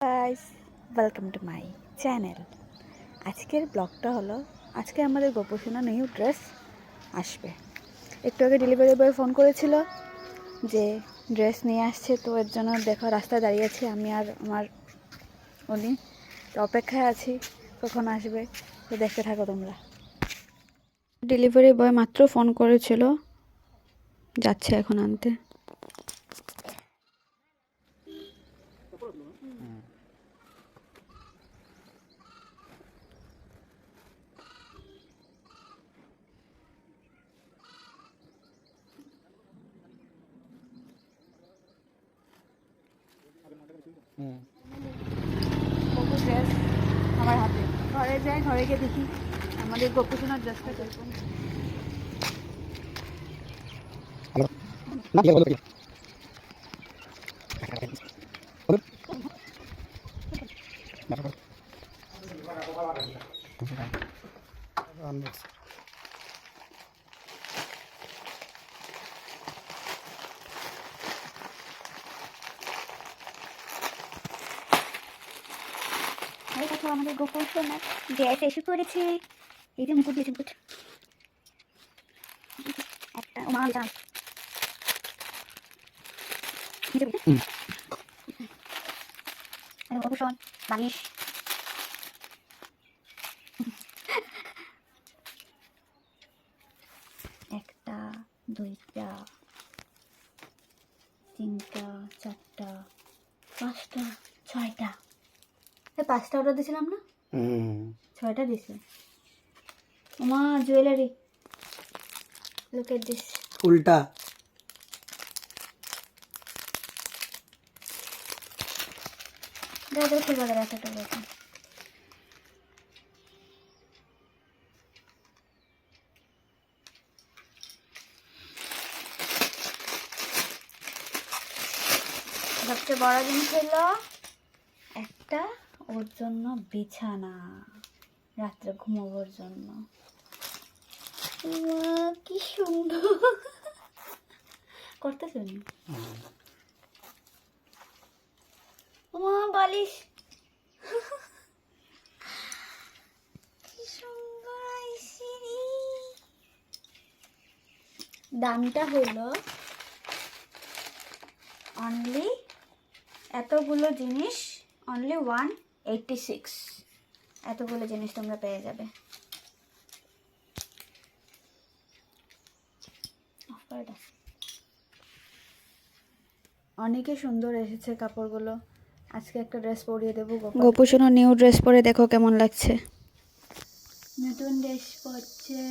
Guys, welcome to my channel. আজকের ব্লগটা হলো, আজকে আমাদের গোপসোনা নিউ ড্রেস আসবে। একটু আগে ডেলিভারি বয় ফোন করেছিল যে ড্রেস নিয়ে আসছে, তো এর জন্য দেখো রাস্তায় দাঁড়িয়ে আছি আমি আর আমার উনি, তো অপেক্ষায় আছি কখন আসবে, তো দেখতে থাকো তোমরা। ডেলিভারি বয় মাত্র ফোন করেছিল, যাচ্ছে এখন আনতে। বহু ড্রেস আমার হাতে, ঘরে যাই, ঘরে গিয়ে দেখি আমাদের গোপসোনার ড্রেসটা কিরকম। এই দেখো আমাদের গোপসোনা ড্রেস এসে পড়েছে। এই যে মুকুট দিয়েছে, মুকুট একটা মা দাম গোপসন বালিশ, একটা দুইটা তিনটা চারটা পাঁচটা ছয়টা, পাঁচটা অর্ডার দিয়েছিলাম না, ছয়টা দিছে। মা জুয়েলারি, লুক এট দিস, উল্টা দাদা খুলবা দাদা একটা দেখো। সবচেয়ে বড় জিনিস হলো একটা ওর জন্য বিছানা, রাত্রে ঘুমাবার জন্য। কি সুন্দর করতেছ বালিশ, কি সুন্দর আইসি। দামটা হলো অনলি, এতগুলো জিনিস অনলি 186, এতগুলো জিনিস তোমরা পেয়ে যাবে। অনেকে সুন্দর এসেছে কাপড়গুলো, আজকে একটা ড্রেস পরিয়ে দেবো। গোপসোনা নিউ ড্রেস পরে দেখো কেমন লাগছে। নতুন ড্রেস পরছে।